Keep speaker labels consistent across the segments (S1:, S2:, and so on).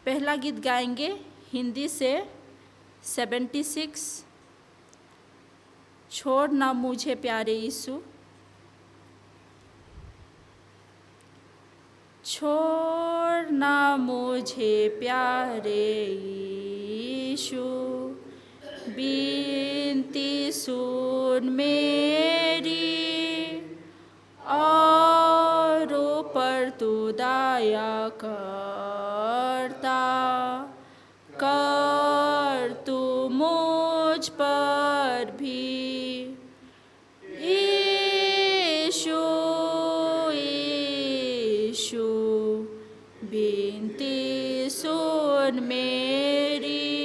S1: पहला गीत गाएंगे हिंदी से 76 छोड़ ना मुझे प्यारे यीशु। छोड़ ना मुझे प्यारे यीशु, विनती सुन मेरी, और ऊपर तू दया करता कर तू मुझ पर भी। यीशु यीशु विनती सुन मेरी,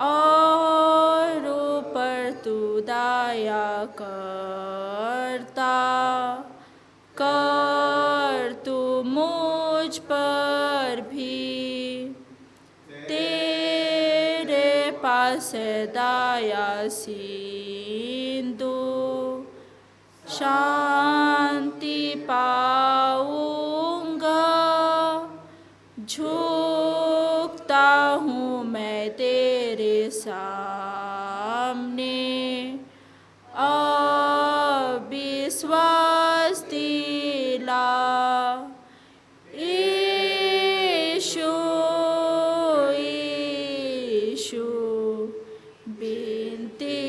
S1: और ऊपर तू दया करता कर तू मुझ पर भी। तेरे पास दया सिंधु शांति पाऊंगा। झुकता हूँ मैं तेरे सामने, अविश्वास दिला। यीशु यीशु विनती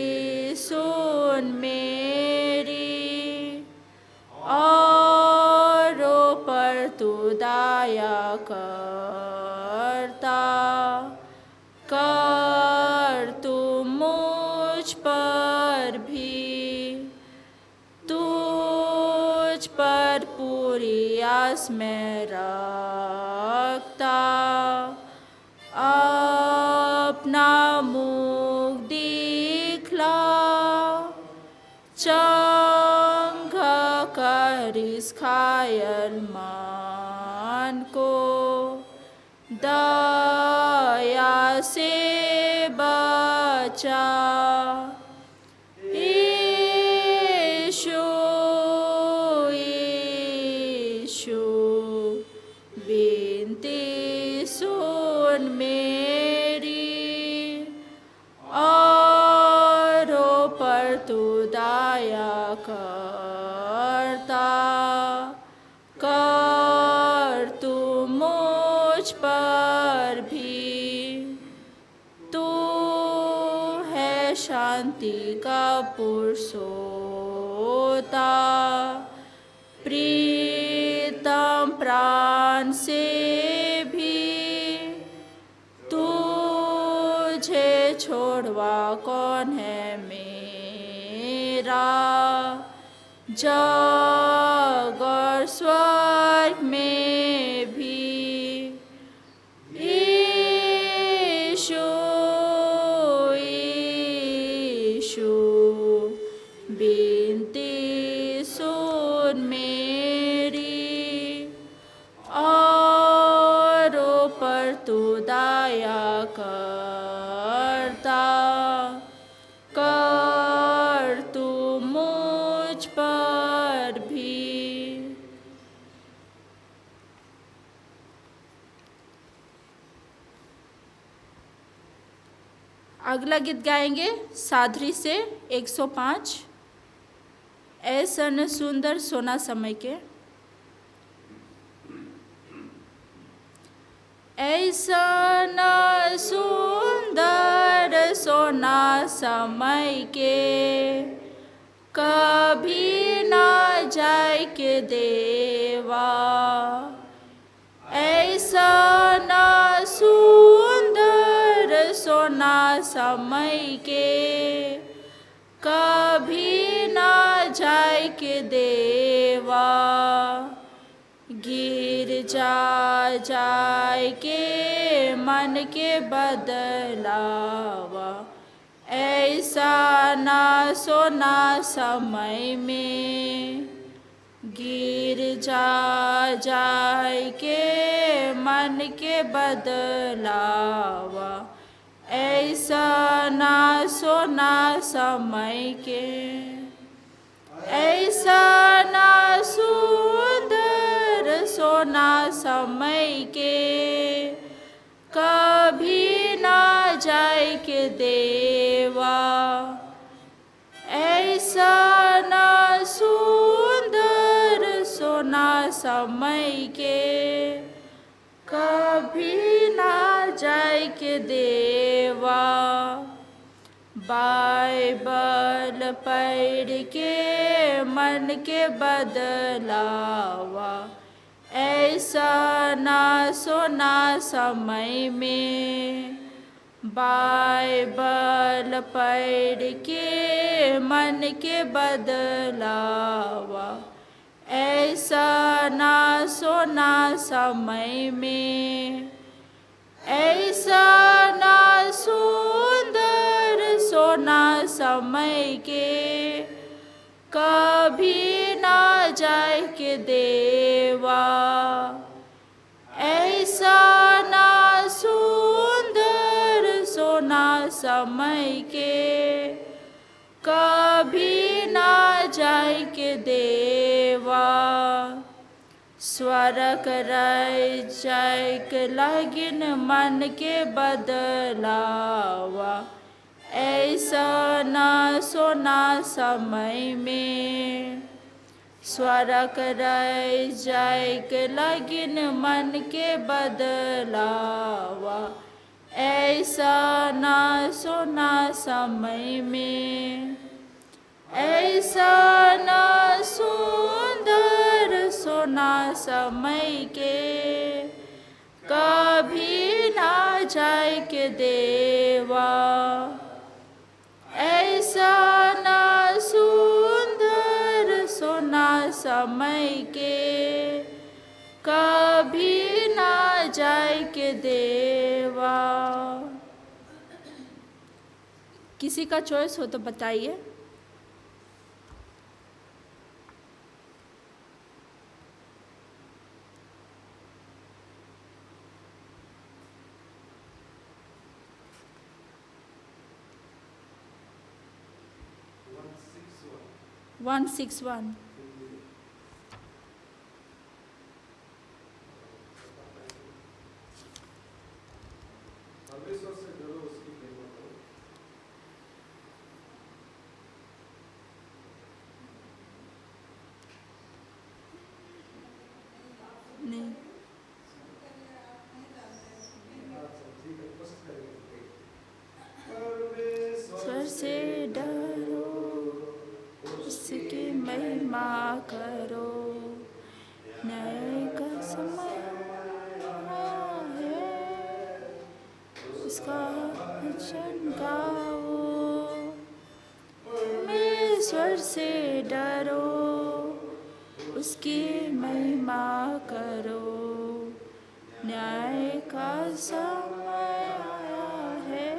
S1: सुन मेरी, और ऊपर तू दया करता कर तू मुझ पर भी। तुझ पर पूरी आस में रखता अपना मुख दिखला। चंगा कर इस घायल मन को, दया से बचा। यीशु यीशु विनती सुन मेरी, और ऊपर तू दया करता कर तू मुझ पर भी। तू है शांति का पुरुषोता, प्रीतम प्राण से भी। तुझे छोड़वा कौन है मेरा, जग और स्वर्ग में भी। यीशु यीशु विनती सुन मेरी, और ऊपर तू दया करता कर तू मुझ पर भी। अगला गीत गाएंगे सादरी से 105 ऐसन सुंदर सोना समय के। ऐसन सुंदर सोना समय के, कभी ना जाए के देवा। ऐसन सुंदर सोना समय के, कभी ना जाए के देवा। गिर जाए के मन के बदलावा। ऐसा ना सोना समय में गिर जाए के मन के बदलावा। ऐसा ना सोना समय के, ऐसा ना सुंदर सोना समय के, के देवा, ऐसा ना सुंदर सोना समय के कभी ना जाए के देवा। बाइबल पढ़ के मन के बदलावा, ऐसा ना सोना समय में। बाइबल पढ़ के मन के बदलावा, ऐसा ना सोना समय में। ऐसा ना सुंदर सोना समय के कभी ना जाए के देवा, ऐसा ना सुंदर सोना समय के कभी ना जाए के देवा। स्वर्ग राज्य लगिन मन के बदलावा, ऐसा ना सोना समय में। स्वर्ग राज्य लगिन मन के बदलावा, ऐसा ना सोना समय में। ऐसा ना सुंदर सोना समय के कभी ना जाए के देवा, ऐसा ना सुंदर सोना समय के कभी ना जाए के देवा। किसी का चॉइस हो तो बताइए। One six one. नहीं, स्वर से डरो, उसकी महिमा करो, न्याय का समय आया है, उसका भजन गाओ। परमेश्वर से डरो, उसकी महिमा करो, न्याय का समय आया है,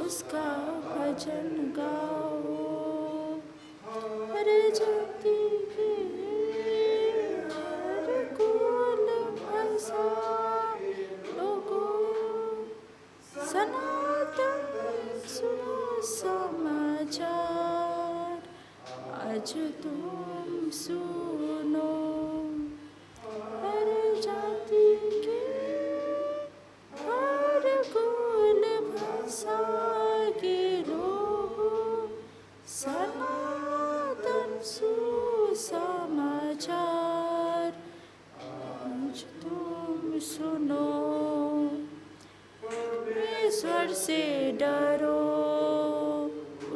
S1: उसका भजन गाओ। हर जाति के हर कुल भाषा लोगों, सनातन सुनो समाचार, आज तुम सुनो। हर जाति के हर कुल भाषा के लोगों, सनातन सुसमाचार, आज तुम सुनो। परमेश्वर से डरो,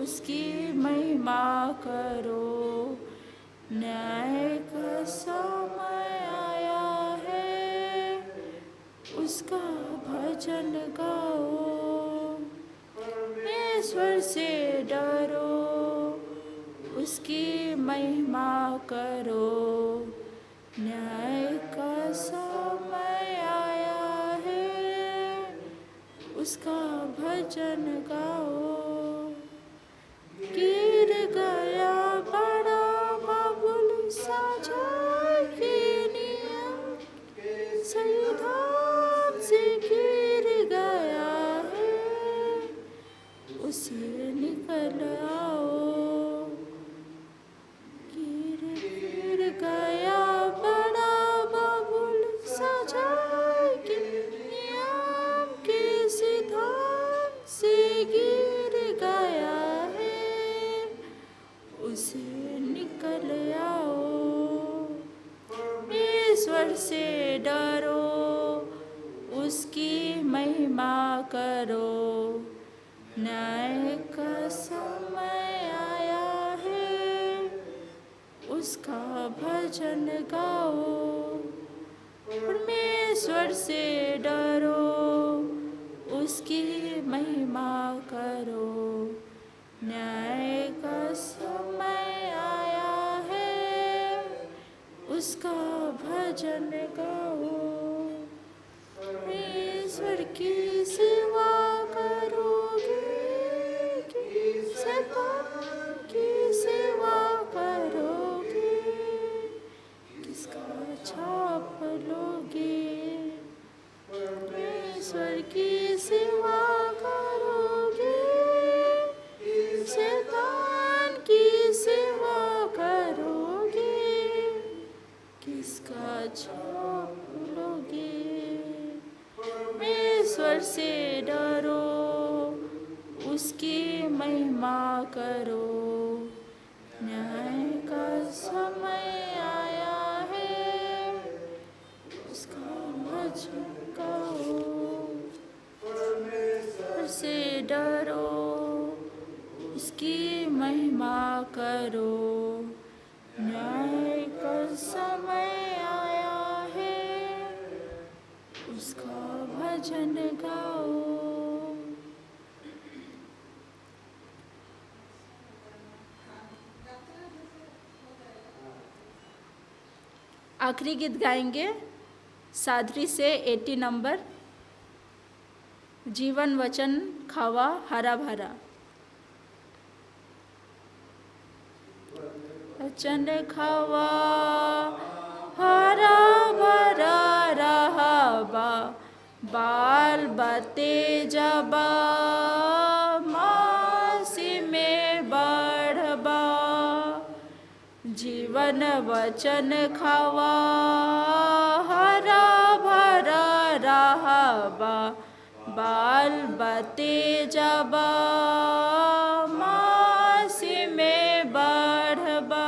S1: उसकी महिमा करो, न्याय का समय आया है, उसका भजन गाओ। परमेश्वर से डरो, उसकी महिमा करो, न्याय का समय आया है, उसका भजन गाओ। गिर गया बड़ा बाबुल साझा के नियम, सही धाम से गिर गया है, उसे निकल आओ। गिर गया बड़ा बाबुल साझा के नियम के सिद्धांत ईश्वर से डरो, उसकी महिमा करो, न्याय का समय आया है, उसका भजन गाओ। परमेश्वर से डरो, उसकी महिमा करो, न्याय का समय आया है, उसका भजन गाओ। ईश्वर की सेवा करोगे कि शैतान की सेवा करोगे, किसका छाप लोगे? ईश्वर की सेवा करोगे, शैतान की सेवा करोगे, किसका छाप लोगे? परमेश्वर से डरो, उसकी महिमा करो, न्याय का समय आया है, उसका भजन गाओ। परमेश्वर से डरो, उसकी महिमा करो, न्याय का समय आया है, उसका भजन गाओ। आखिरी गीत गाएंगे सादरी से 80 नंबर, जीवन वचन खावा हरा भरा। वचन खावा हरा भरा रहबा, बाल बते जबा, मासी में बढ़बा। जीवन वचन खावा हरा भरा रहबा, बाल बते जबा, मासी में बढ़बा।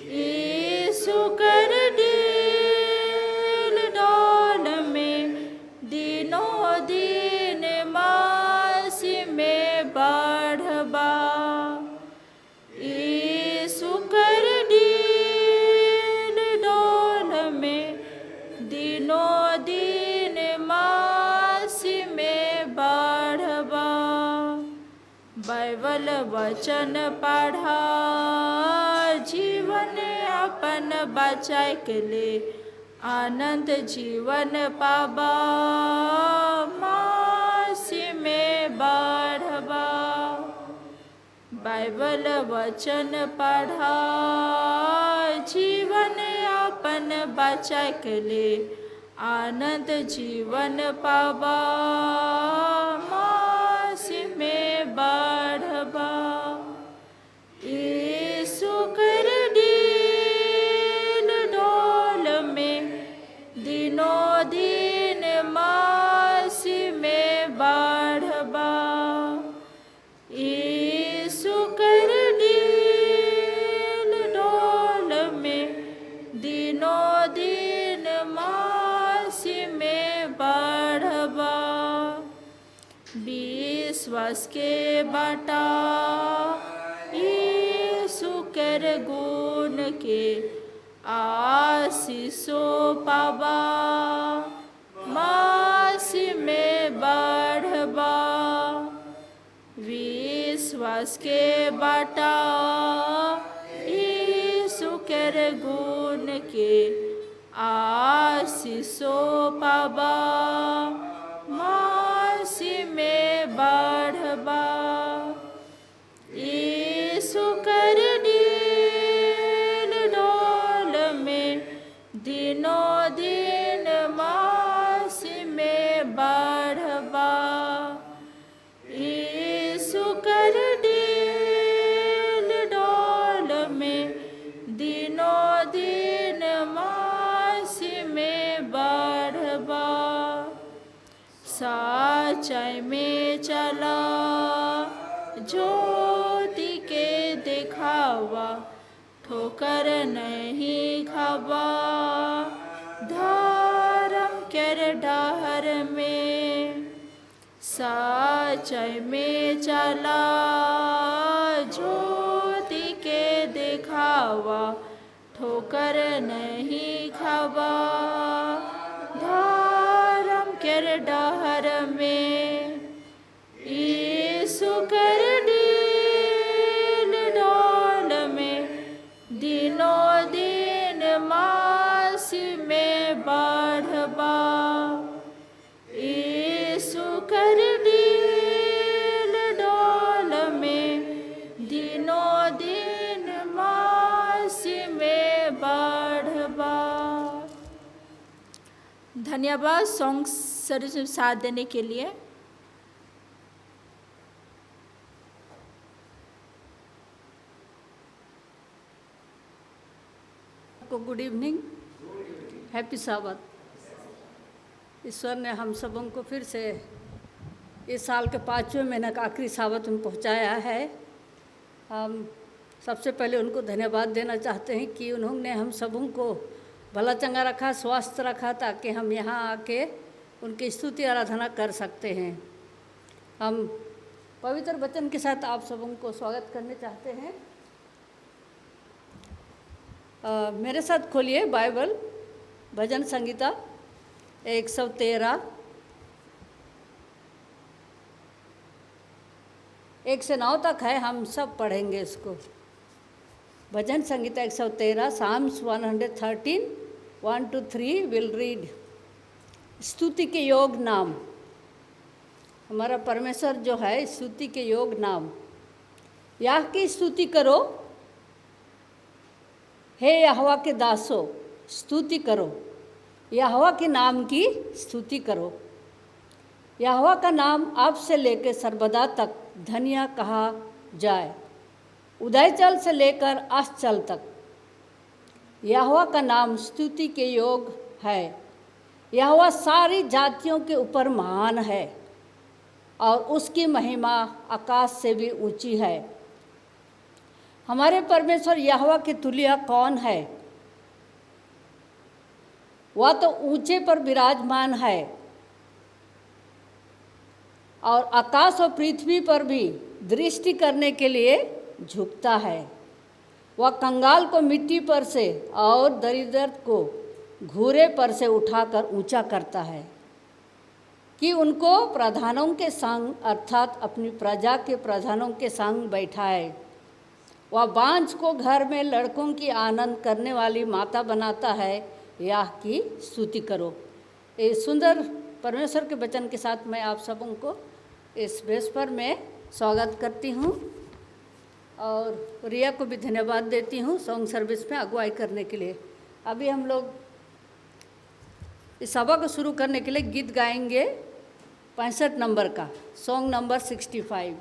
S1: यीशु कर डील डोल में दिनों दिन मासी में बढ़बा। यीशु कर डील डोल में दिनों दिन मासी में बढ़बा। बाइबल वचन पढ़ा, जीवन अपन बचाए के लिए आनंद जीवन पाबा, मासी में बढ़बा। बाइबल वचन पढ़ा, जीवन अपन बचाए के लिए आनंद जीवन पाबा, मासी में बढ़बा। यीशु कर डील डोल में दिनों दिन मासी में बढ़बा। यीशु कर डील डोल में दिनों दिन मासी में बढ़बा। विश्वास के बाटा यीशु कर गुण के आशीषो पाबा, मासी में बढ़बा। विश्वास के बाटा यीशु कर गुण के आशीषो पाबा, मासी में बढ़बा। यीशु कर डील डोल में दिनों दिन मासी में बढ़बा। यीशु कर डील डोल में दिनों दिन मासी में बढ़बा। सच्चाई में चला, ज्योति के दिखावा, ठोकर ठोकर नहीं खावा। धर्म के डहर में सच्चाई में चला, ज्योति के दिखावा ठोकर नहीं खावा। धर्म के डहर में यीशु कर डील डोल में दिनों दिन मासी में बढ़बा। यीशु कर डील डोल में दिनों दिन मासी में बढ़बा। धन्यवाद सॉन्ग सर्विस में साथ देने के लिए।
S2: गुड इवनिंग, हैप्पी साबत। ईश्वर ने हम सबों को फिर से इस साल के 5वें महीने का आखिरी साबत में पहुंचाया है। हम सबसे पहले उनको धन्यवाद देना चाहते हैं कि उन्होंने हम सबों को भला चंगा रखा, स्वस्थ रखा, ताकि हम यहाँ आके उनकी स्तुति आराधना कर सकते हैं। हम पवित्र वचन के साथ आप सबों को स्वागत करने चाहते हैं। मेरे साथ खोलिए बाइबल, भजन संगीता 113 1 से 9 तक है, हम सब पढ़ेंगे इसको। Bhajan Sangita 113, Psalms 113 1 to 3 will read. स्तुति के योग नाम, हमारा परमेश्वर जो है स्तुति के योग नाम। याह की स्तुति करो, हे यहोवा के दासों स्तुति करो, यहोवा के नाम की स्तुति करो। यहोवा का नाम अब से लेकर सर्वदा तक धन्य कहा जाए, उदयचल से लेकर अस्चल तक। यहोवा का नाम स्तुति के योग है। यहोवा सारी जातियों के ऊपर महान है और उसकी महिमा आकाश से भी ऊंची है। हमारे परमेश्वर यहोवा के तुल्य कौन है? वह तो ऊंचे पर विराजमान है और आकाश और पृथ्वी पर भी दृष्टि करने के लिए झुकता है। वह कंगाल को मिट्टी पर से और दरिद्र को घूरे पर से उठाकर ऊंचा करता है कि उनको प्रधानों के संग अर्थात अपनी प्रजा के प्रधानों के संग बैठाए। वह बांझ को घर में लड़कों की आनंद करने वाली माता बनाता है। याह की स्तुति करो। इस सुंदर परमेश्वर के वचन के साथ मैं आप सबों को इस वेस्पर में स्वागत करती हूँ और रिया को भी धन्यवाद देती हूँ सॉन्ग सर्विस में अगुवाई करने के लिए। अभी हम लोग इस सभा को शुरू करने के लिए गीत गाएंगे 65 नंबर का, सॉन्ग नंबर 65,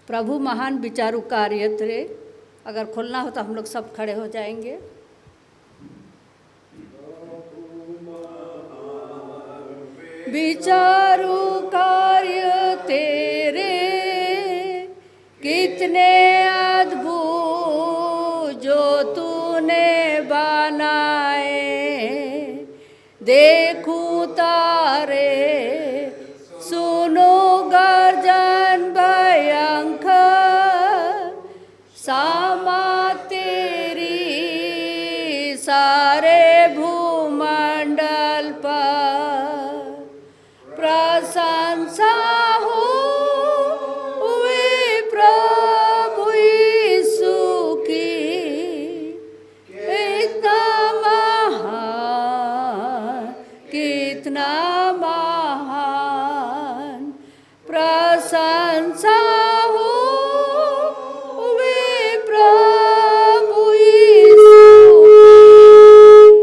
S2: प्रभु महान विचारु कार्य तेरे। अगर खोलना हो तो हम लोग सब खड़े हो जाएंगे। विचारु कार्य तेरे कितने अद्भुत जो तूने बनाए। देखूं तारे सुनो गर्जन भयंकर, सामा तेरी सारे भूमंडल पर प्रशंसा हुई प्रभु यीशु की। कितना महान प्रशंसा हुई प्रभु यीशु की।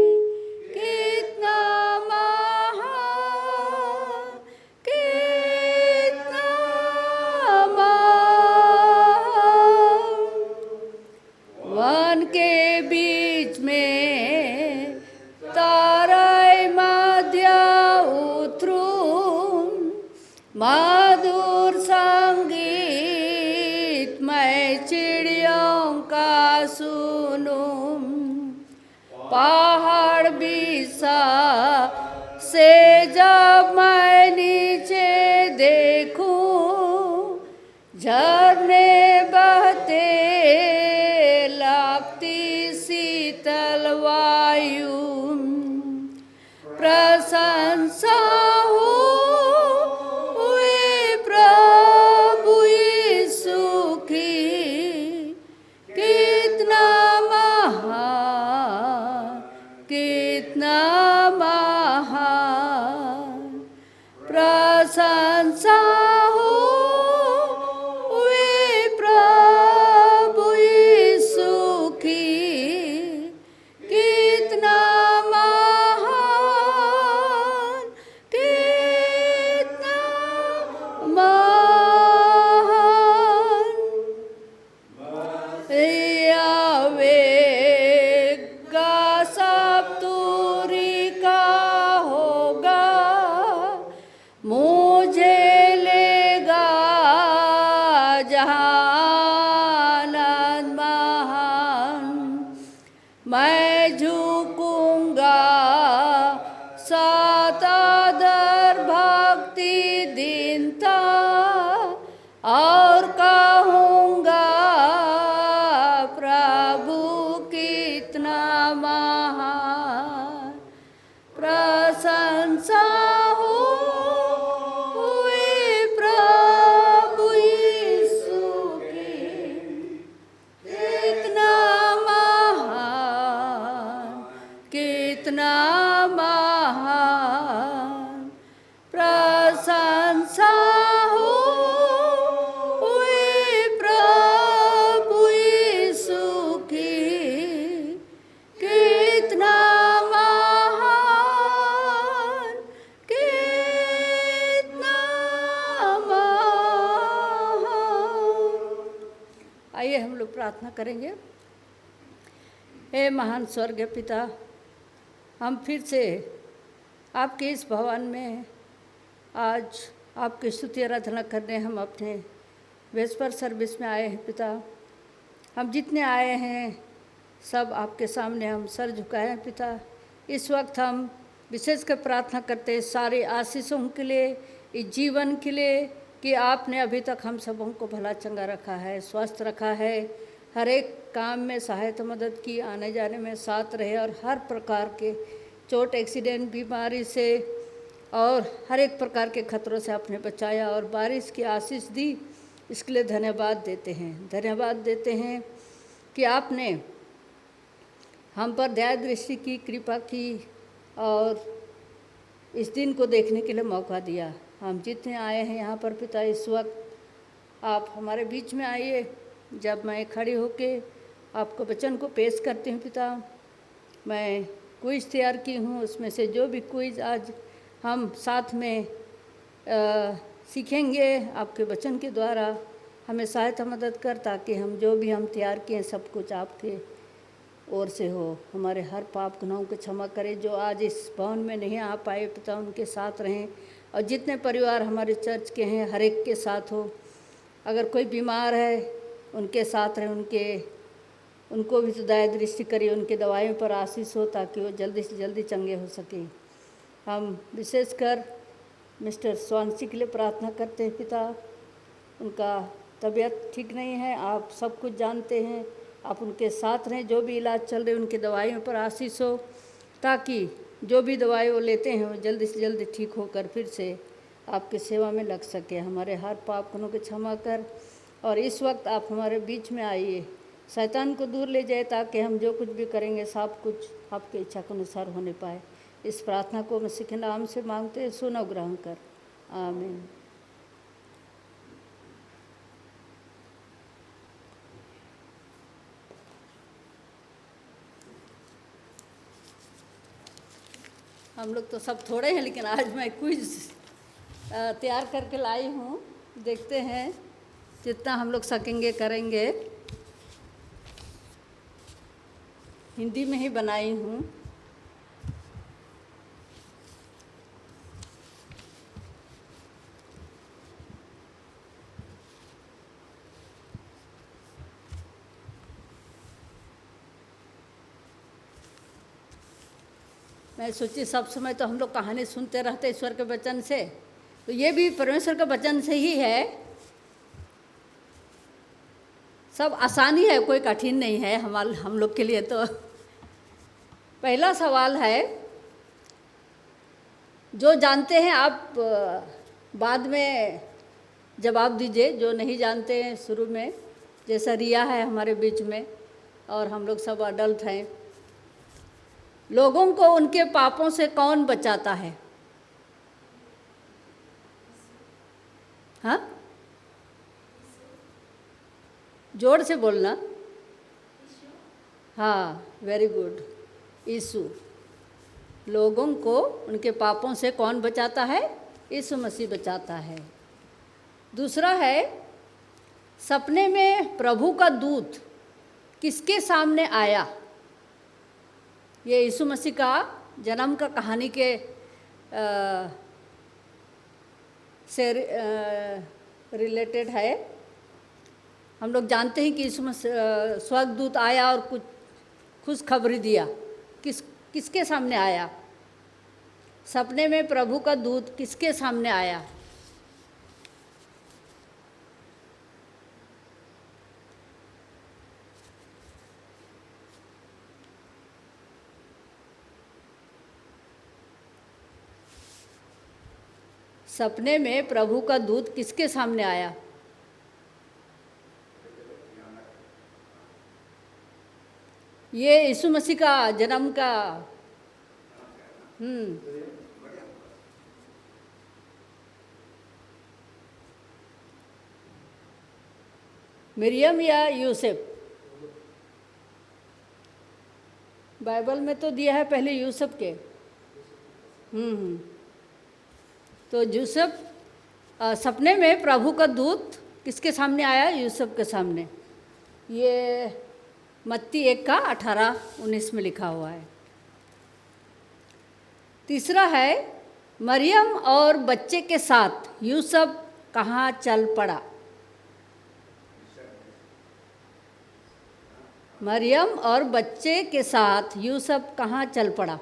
S2: पहाड़ बिसा से जब मैं नीचे देखूं, झरने बहते लगती शीतल वायु, प्रशंसा हो हुई प्रभु यीशु की, कितना महान, कितना महान, प्रशंसा हो हुई प्रभु यीशु की, कितना महान, कितना महान। यावे का सब दूरी का होगा, मुझे लेगा जहानत महान, मैं झुकूंगा सतादर भक्ति दीनता, और कहूँगा प्रभु कितना महान, प्रशंसा हो हुई प्रभु यीशु की, कितना महान, कितना महान, प्रशंसा हो हुई प्रभु यीशु की, कितना महान, कितना महान। आइए हम लोग प्रार्थना करेंगे। हे महान स्वर्गीय पिता, हम फिर से आपके इस भवन में आज आपकी स्तुति आराधना करने हम अपने वेस्पर सर्विस में आए हैं पिता। हम जितने आए हैं सब आपके सामने हम सर झुकाए हैं पिता। इस वक्त हम विशेषकर प्रार्थना करते हैं सारे आशीषों के लिए, इस जीवन के लिए कि आपने अभी तक हम सबों को भला चंगा रखा है, स्वस्थ रखा है, हर एक काम में सहायता मदद की, आने जाने में साथ रहे, और हर प्रकार के चोट एक्सीडेंट बीमारी से और हर एक प्रकार के खतरों से आपने बचाया और बारिश की आशीष दी। इसके लिए धन्यवाद देते हैं, धन्यवाद देते हैं कि आपने हम पर दया दृष्टि की, कृपा की और इस दिन को देखने के लिए मौका दिया। हम जितने आए हैं यहाँ पर पिता, इस वक्त आप हमारे बीच में आइए। जब मैं खड़ी होके आपको वचन को पेश करती हूँ पिता, मैं क्विज तैयार की हूँ, उसमें से जो भी क्विज आज हम साथ में सीखेंगे आपके वचन के द्वारा, हमें सहायता मदद कर, ताकि हम जो भी हम तैयार किए सब कुछ आपके ओर से हो। हमारे हर पाप गुनाहों को क्षमा करें। जो आज इस भवन में नहीं आ पाए पिता, उनके साथ रहें, और जितने परिवार हमारे चर्च के हैं हर एक के साथ हो। अगर कोई बीमार है उनके साथ रहें, उनको भी दया दृष्टि करिए, उनके दवाइयों पर आशीष हो ताकि वो जल्दी से जल्दी चंगे हो सकें। हम विशेषकर मिस्टर स्वांसी के लिए प्रार्थना करते हैं पिता। उनका तबीयत ठीक नहीं है, आप सब कुछ जानते हैं, आप उनके साथ रहें। जो भी इलाज चल रहे उनके दवाइयों पर आशीष हो, ताकि जो भी दवाई वो लेते हैं वो जल्दी से जल्दी ठीक होकर फिर से आपकी सेवा में लग सके। हमारे हर पाप गुनों को क्षमा कर, और इस वक्त आप हमारे बीच में आइए, शैतान को दूर ले जाए, ताकि हम जो कुछ भी करेंगे सब कुछ आपकी इच्छा के अनुसार होने पाए। इस प्रार्थना को मसीह के नाम से मांगते हैं, सुनो ग्रहण कर, आमीन। हम लोग तो सब थोड़े हैं, लेकिन आज मैं क्विज तैयार करके लाई हूँ। देखते हैं जितना हम लोग सकेंगे करेंगे। हिंदी में ही बनाई हूँ। मैं सोची सब समय तो हम लोग कहानी सुनते रहते ईश्वर के वचन से, तो ये भी परमेश्वर के वचन से ही है। सब आसानी है, कोई कठिन नहीं है हम लोग के लिए। तो पहला सवाल है, जो जानते हैं आप बाद में जवाब दीजिए, जो नहीं जानते हैं शुरू में। जैसा रिया है हमारे बीच में और हम लोग सब अडल्ट हैं। लोगों को उनके पापों से कौन बचाता है? हाँ, जोर से बोलना। हाँ, वेरी गुड, यीशु। लोगों को उनके पापों से कौन बचाता है? यीशु मसीह बचाता है। दूसरा है, सपने में प्रभु का दूत किसके सामने आया? ये यीशु मसीह का जन्म का कहानी के से रिलेटेड है। हम लोग जानते हैं कि यीशु मसीह स्वर्गदूत आया और कुछ खुशखबरी दिया। किसके सामने आया? सपने में प्रभु का दूत किसके सामने आया? सपने में प्रभु का दूत किसके सामने आया? ये यीशु मसीह का जन्म का मरियम या यूसुफ? बाइबल में तो दिया है पहले यूसुफ के। तो यूसुफ, सपने में प्रभु का दूत किसके सामने आया? यूसुफ के सामने। ये मत्ती 1:18-19 में लिखा हुआ है। तीसरा है, मरियम और बच्चे के साथ यूसुफ कहाँ चल पड़ा? मरियम और बच्चे के साथ यूसुफ कहाँ चल पड़ा?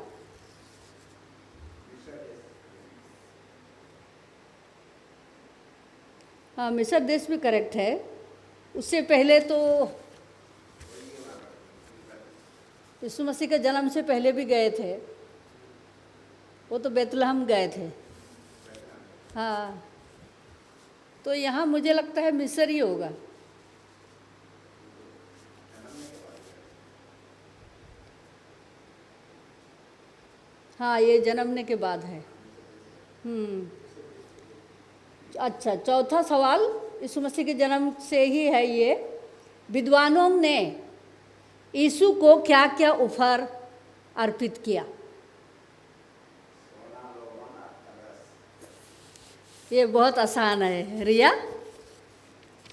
S2: हाँ, मिस्र देश भी करेक्ट है। उससे पहले तो यीशु मसीह के जन्म से पहले भी गए थे, वो तो बेतलहम गए थे। हाँ, तो यहाँ मुझे लगता है मिस्र ही होगा। हाँ, ये जन्मने के बाद है। अच्छा, चौथा सवाल यीशु मसीह के जन्म से ही है ये। विद्वानों ने यीशु को क्या क्या उपहार अर्पित किया? ये बहुत आसान है रिया।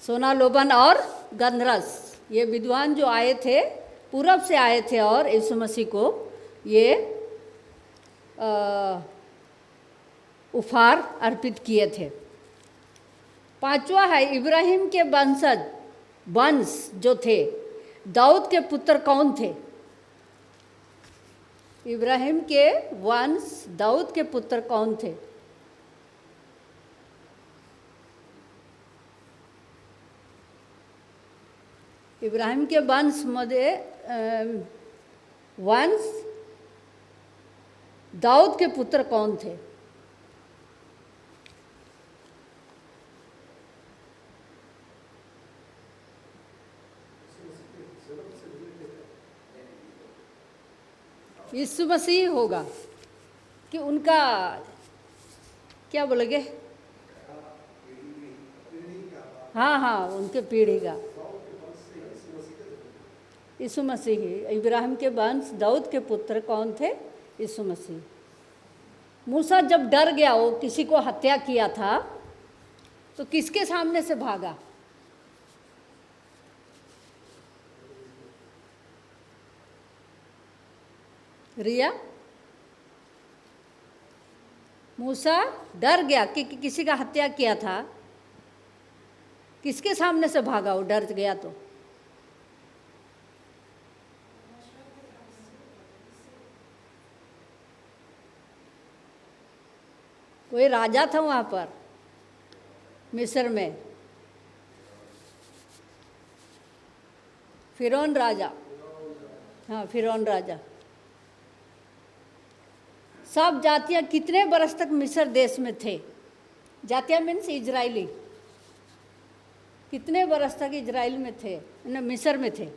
S2: सोना, लोबन और गंधरस। ये विद्वान जो आए थे, पूरब से आए थे और यीशु मसीह को ये उपहार अर्पित किए थे। पांचवा है, इब्राहिम के वंश जो थे, दाऊद के पुत्र कौन थे? इब्राहिम के वंश दाऊद के पुत्र कौन थे? इब्राहिम के वंश दाऊद के पुत्र कौन थे? यीशु मसीह होगा कि उनका क्या बोलोगे? हाँ, उनके पीढ़ी का यीशु मसीह ही। इब्राहिम के वंश दाऊद के पुत्र कौन थे? यीशु मसीह। मूसा जब डर गया, वो किसी को हत्या किया था, तो किसके सामने से भागा? रिया, मूसा डर गया कि किसी का हत्या किया था, किसके सामने से भागा? वो डर गया तो वही राजा था वहाँ पर मिस्र में, फिरौन राजा। हाँ, फिरौन राजा। सब जातियाँ कितने बरस तक मिस्र देश में थे? जातियाँ मीन्स इजराइली। कितने बरस तक इजराइल में थे, न मिस्र में थे?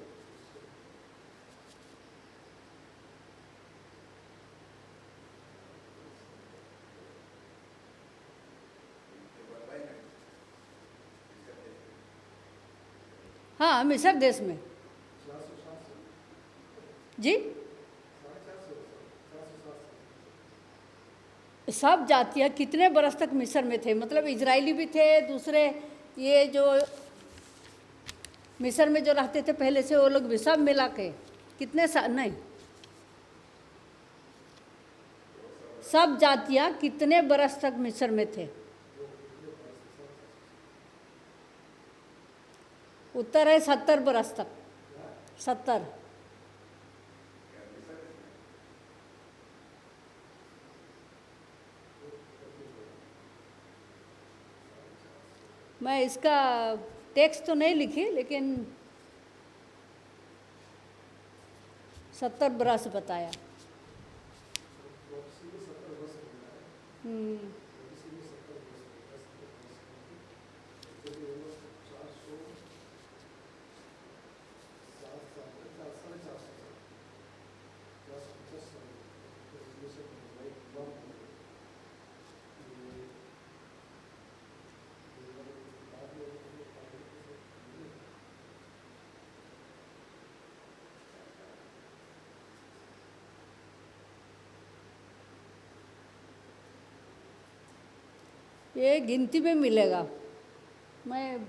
S2: हाँ, मिस्र देश में। जी, सब जातियाँ कितने बरस तक मिस्र में थे? मतलब इजरायली भी थे, दूसरे ये जो मिस्र में जो रहते थे पहले से, वो लोग भी सब मिला के कितने साल? नहीं, सब जातियाँ कितने बरस तक मिस्र में थे? उत्तर है 70 बरस तक। 70। मैं इसका टेक्स्ट तो नहीं लिखी, लेकिन 70 बरस बताया। ये गिनती में मिलेगा, मैं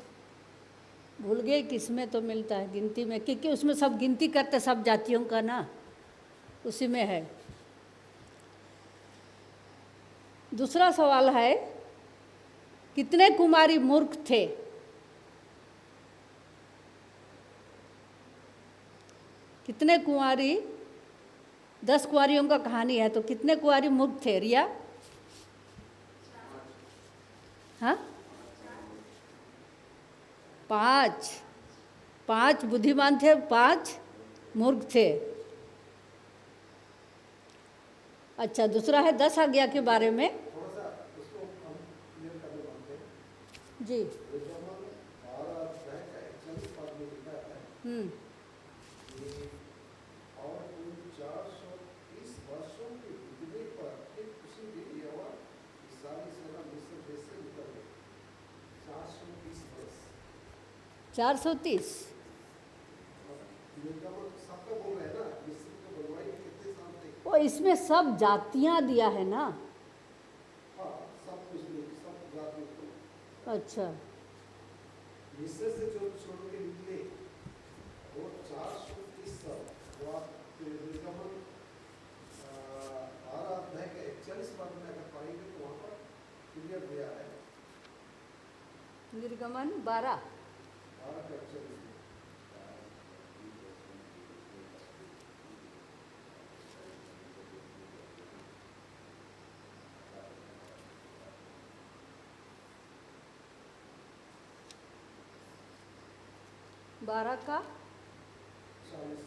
S2: भूल गई किस में तो मिलता है गिनती में, क्योंकि उसमें सब गिनती करते सब जातियों का ना, उसी में है। दूसरा सवाल है, कितने कुमारी मूर्ख थे? कितने कुंवारी? 10 कुंवारियों का कहानी है, तो कितने कुंवारी मूर्ख थे? रिया? हाँ, 5। 5 बुद्धिमान थे, 5 मूर्ख थे। अच्छा, दूसरा है 10 आज्ञा के बारे में। जी। चार 430। वो इसमें सब जातियां दिया है ना? अच्छा,
S3: मिस्र से जो छोड़ के निकले वो 430 साल, वो आप निर्गमन 12 अध्याय के 41 पद में अगर पढ़ेंगे तो वहाँ पर क्लियर दिया है।
S2: निर्गमन 12
S3: के 41 में।
S2: बारह का
S3: 40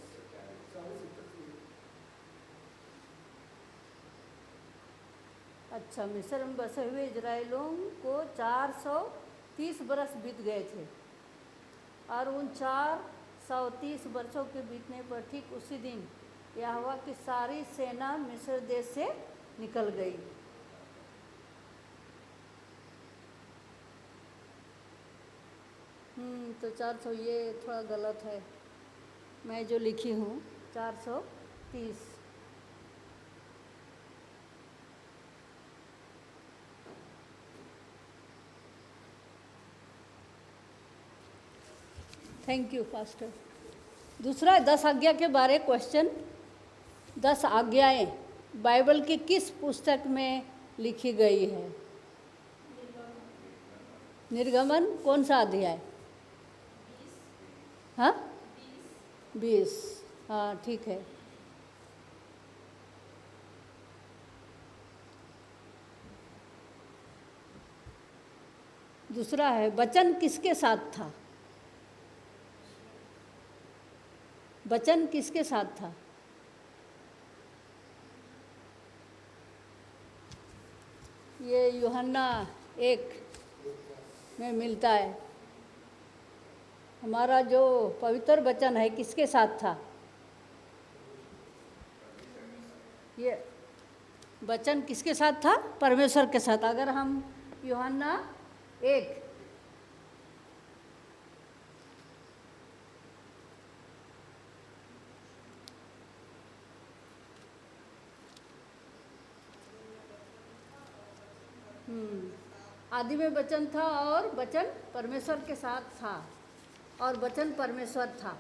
S2: अच्छा, मिस्र में बसे हुए इजरायलों को 430 बरस बीत गए थे, और उन 430 वर्षों के बीतने पर ठीक उसी दिन यहोवा की सारी सेना मिस्र देश से निकल गई। तो 400, ये थोड़ा गलत है, मैं जो लिखी हूँ 430। Thank you pastor. दूसरा 10 आज्ञा के बारे क्वेश्चन। 10 आज्ञाएं बाइबल की किस पुस्तक में लिखी गई है? निर्गमन कौन सा अध्याय? हाँ, 20। हाँ, ठीक है। दूसरा है वचन किसके साथ था? वचन किसके साथ था? ये यूहन्ना 1 में मिलता है। हमारा जो पवित्र वचन है किसके साथ था? ये वचन किसके साथ था? परमेश्वर के साथ। अगर हम यूहन्ना 1 आदि में वचन था और वचन परमेश्वर के साथ था और वचन परमेश्वर था।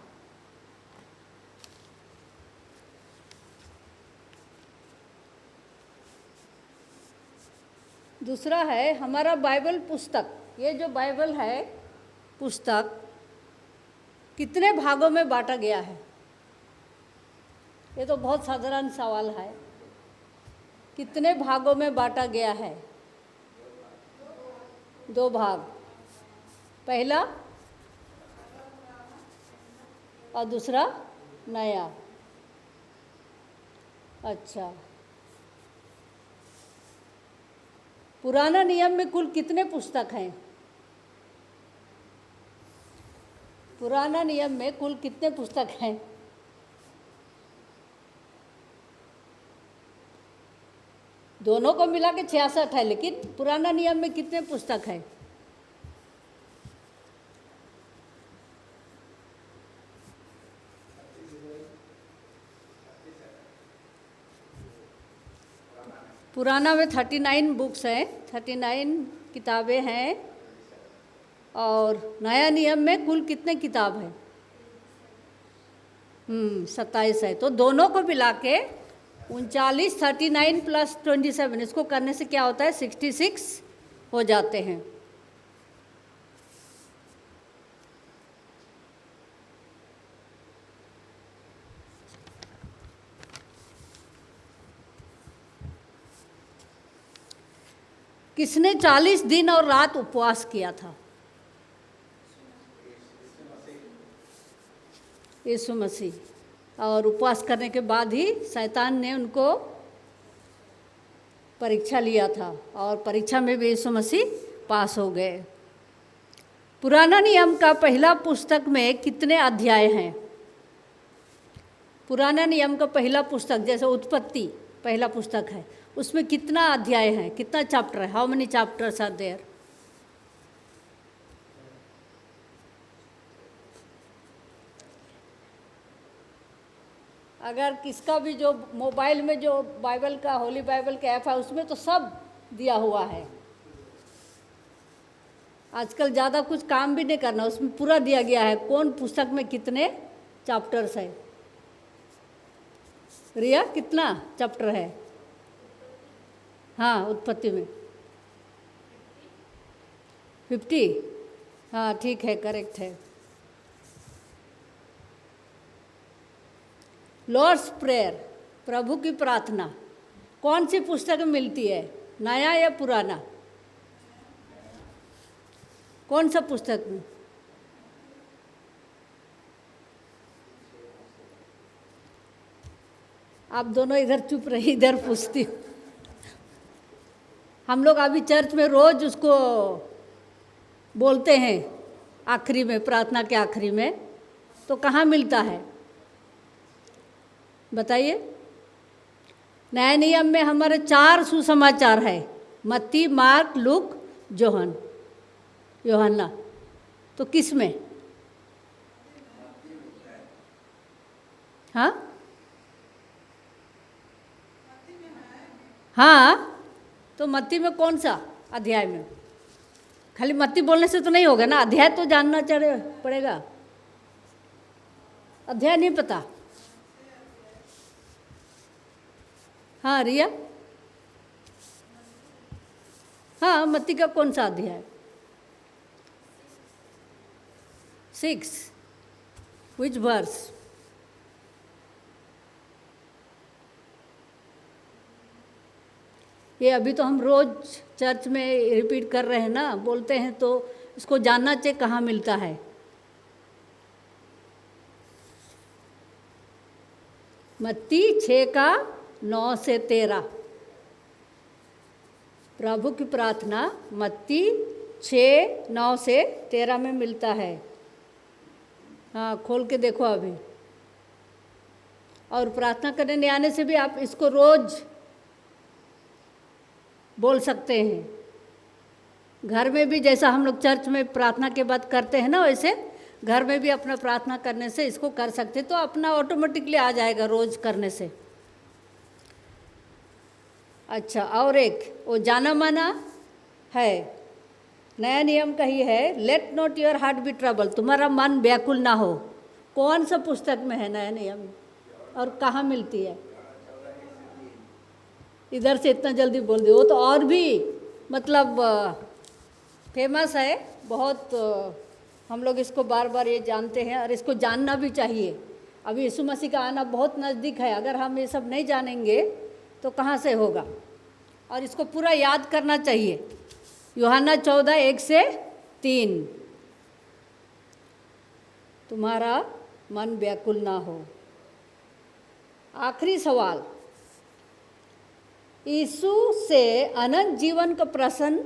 S2: दूसरा है हमारा बाइबल पुस्तक। ये जो बाइबल है पुस्तक कितने भागों में बांटा गया है? ये तो बहुत साधारण सवाल है। कितने भागों में बांटा गया है? 2 भाग। पहला और दूसरा नया। अच्छा, पुराना नियम में कुल कितने पुस्तक हैं? पुराना नियम में कुल कितने पुस्तक हैं? दोनों को मिला के 66 है, लेकिन पुराना नियम में कितने पुस्तक हैं? पुराना में 39 बुक्स हैं, 39 किताबें हैं। और नया नियम में कुल कितने किताब हैं? 27 है। तो दोनों को मिला के 39, 39 प्लस 27, इसको करने से क्या होता है? 66 हो जाते हैं। किसने 40 दिन और रात उपवास किया था? यीशु मसीह। और उपवास करने के बाद ही शैतान ने उनको परीक्षा लिया था और परीक्षा में भी यीशु मसीह पास हो गए। पुराना नियम का पहला पुस्तक में कितने अध्याय हैं? पुराना नियम का पहला पुस्तक जैसे उत्पत्ति पहला पुस्तक है, उसमें कितना अध्याय है? कितना चैप्टर है? How many chapters are there? अगर किसका भी जो मोबाइल में जो बाइबल का होली बाइबल का ऐप है उसमें तो सब दिया हुआ है। आजकल ज़्यादा कुछ काम भी नहीं करना, उसमें पूरा दिया गया है कौन पुस्तक में कितने चैप्टर्स है। रिया कितना चैप्टर है? हाँ, उत्पत्ति में 50। हाँ ठीक है, करेक्ट है। लॉर्ड्स प्रेयर, प्रभु की प्रार्थना, कौन सी पुस्तक में मिलती है? नया या पुराना? कौन सा पुस्तक में? आप दोनों इधर चुप रही, इधर पूछती हूँ। हम लोग अभी चर्च में रोज उसको बोलते हैं आखिरी में, प्रार्थना के आखिरी में। तो कहाँ मिलता है बताइए? नए नियम में हमारे 4 सुसमाचार है, मत्ती, मार्क, लूक, यूहन्ना। तो किस में? हाँ हाँ, तो मत्ती में कौन सा अध्याय में? खाली मत्ती बोलने से तो नहीं होगा ना, अध्याय तो जानना पड़ेगा। अध्याय नहीं पता? हाँ रिया, हाँ मत्ती का कौन सा अध्याय? 6। विच वर्स? ये अभी तो हम रोज़ चर्च में रिपीट कर रहे हैं ना, बोलते हैं, तो इसको जानना चाहिए कहाँ मिलता है। मत्ती 6:9-13। प्रभु की प्रार्थना मत्ती 6:9-13 में मिलता है। हाँ, खोल के देखो अभी। और प्रार्थना करने आने से भी आप इसको रोज़ बोल सकते हैं। घर में भी जैसा हम लोग चर्च में प्रार्थना के बाद करते हैं ना, वैसे घर में भी अपना प्रार्थना करने से इसको कर सकते, तो अपना ऑटोमेटिकली आ जाएगा रोज़ करने से। अच्छा, और एक वो जाना माना है, नया नियम का ही है, let not your heart be trouble, तुम्हारा मन व्याकुल ना हो। कौन सा पुस्तक में है नया नियम और कहाँ मिलती है? इधर से इतना जल्दी बोल दो, वो तो और भी मतलब फेमस है बहुत। हम लोग इसको बार बार ये जानते हैं और इसको जानना भी चाहिए। अभी यीशु मसीह का आना बहुत नज़दीक है, अगर हम ये सब नहीं जानेंगे तो कहाँ से होगा। और इसको पूरा याद करना चाहिए। यूहन्ना 14:1-3, तुम्हारा मन व्याकुल ना हो। आखिरी सवाल, यीशु से अनंत जीवन का प्रश्न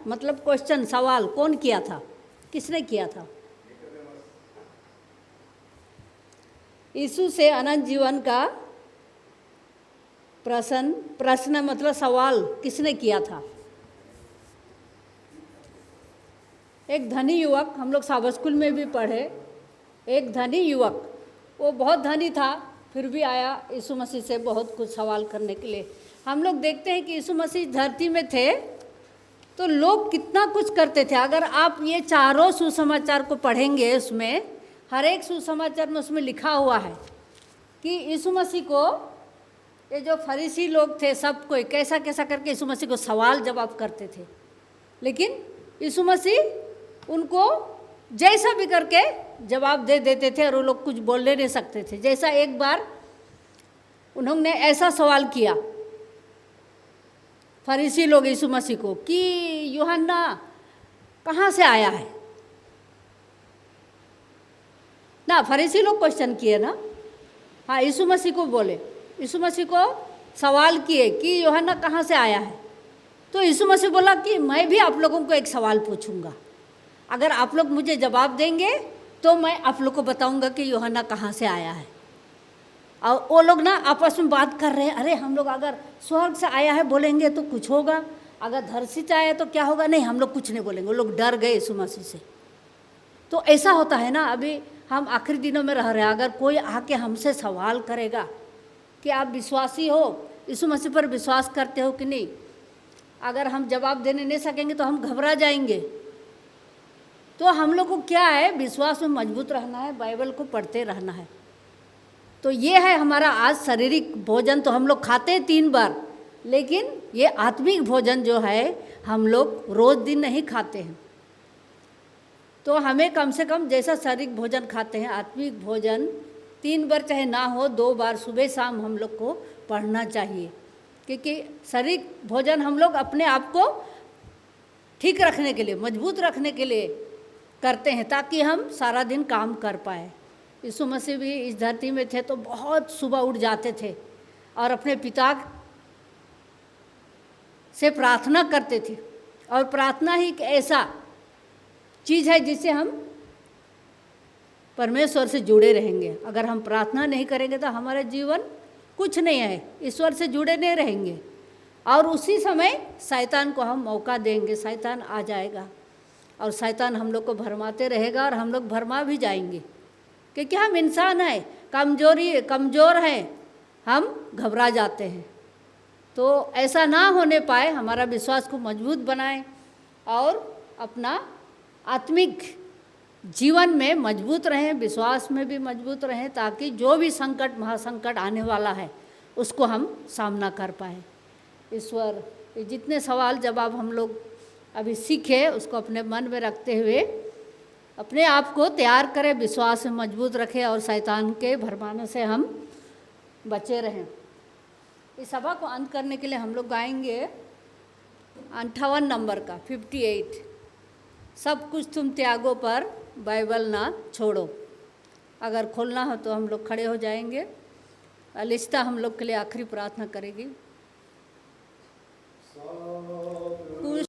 S2: मतलब क्वेश्चन, सवाल कौन किया था, किसने किया था? यीशु से अनंत जीवन का प्रश्न मतलब सवाल किसने किया था? एक धनी युवक, हम लोग साबत स्कूल में भी पढ़े, एक धनी युवक, वो बहुत धनी था, फिर भी आया यीशु मसीह से बहुत कुछ सवाल करने के लिए। हम लोग देखते हैं कि यीशु मसीह धरती में थे तो लोग कितना कुछ करते थे। अगर आप ये चारों सुसमाचार को पढ़ेंगे, उसमें हर एक सुसमाचार में उसमें लिखा हुआ है कि यीशु मसीह को ये जो फरीसी लोग थे सब कोई कैसा कैसा करके यीशु मसीह को सवाल जवाब करते थे, लेकिन यीशु मसीह उनको जैसा भी करके जवाब दे देते थे और वो लोग कुछ बोलने नहीं सकते थे। जैसा एक बार उन्होंने ऐसा सवाल किया फरीसी लोग यीशु मसीह को कि यूहन्ना कहाँ से आया है ना, फरीसी लोग क्वेश्चन किए ना। हाँ, यीशु मसीह को बोले, यीशु मसीह को सवाल किए कि यूहन्ना कहाँ से आया है। तो यीशु मसीह बोला कि मैं भी आप लोगों को एक सवाल पूछूंगा, अगर आप लोग मुझे जवाब देंगे तो मैं आप लोग को बताऊंगा कि यूहन्ना कहाँ से आया है। और वो लोग ना आपस में बात कर रहे हैं, अरे हम लोग अगर स्वर्ग से आया है बोलेंगे तो कुछ होगा, अगर धरती से आया तो क्या होगा, नहीं हम लोग कुछ नहीं बोलेंगे। वो लोग डर गए यीशु मसीह से। तो ऐसा होता है ना, अभी हम आखिरी दिनों में रह रहे हैं, अगर कोई आके हमसे सवाल करेगा कि आप विश्वासी हो, यीशु मसीह पर विश्वास करते हो कि नहीं, अगर हम जवाब देने नहीं सकेंगे तो हम घबरा जाएंगे। तो हम लोग को क्या है, विश्वास में मजबूत रहना है, बाइबल को पढ़ते रहना है। तो ये है हमारा आज शारीरिक भोजन तो हम लोग खाते हैं 3 बार, लेकिन ये आत्मिक भोजन जो है हम लोग रोज़ दिन नहीं खाते हैं। तो हमें कम से कम जैसा शारीरिक भोजन खाते हैं, आत्मिक भोजन 3 बार चाहे ना हो, 2 बार सुबह शाम हम लोग को पढ़ना चाहिए। क्योंकि शारीरिक भोजन हम लोग अपने आप को ठीक रखने के लिए, मजबूत रखने के लिए करते हैं, ताकि हम सारा दिन काम कर पाए। यीशु मसीह भी इस धरती में थे तो बहुत सुबह उठ जाते थे और अपने पिता से प्रार्थना करते थे। और प्रार्थना ही एक ऐसा चीज़ है जिससे हम परमेश्वर से जुड़े रहेंगे। अगर हम प्रार्थना नहीं करेंगे तो हमारा जीवन कुछ नहीं है, ईश्वर से जुड़े नहीं रहेंगे। और उसी समय शैतान को हम मौका देंगे, शैतान आ जाएगा और शैतान हम लोग को भरमाते रहेगा और हम लोग भरमा भी जाएंगे। क्योंकि हम इंसान हैं, कमज़ोर हैं, हम घबरा जाते हैं। तो ऐसा ना होने पाए, हमारा विश्वास को मजबूत बनाएं और अपना आत्मिक जीवन में मजबूत रहें, विश्वास में भी मजबूत रहें, ताकि जो भी संकट महासंकट आने वाला है उसको हम सामना कर पाए। ईश्वर जितने सवाल जवाब हम लोग अभी सीखे उसको अपने मन में रखते हुए अपने आप को तैयार करें, विश्वास में मजबूत रखें और शैतान के भरमाने से हम बचे रहें। इस सभा को अंत करने के लिए हम लोग गाएंगे 58 नंबर का 58। सब कुछ तुम त्यागो पर बाइबल ना छोड़ो। अगर खोलना हो तो हम लोग खड़े हो जाएंगे। अलिस्ता हम लोग के लिए आखिरी प्रार्थना करेगी।
S3: सब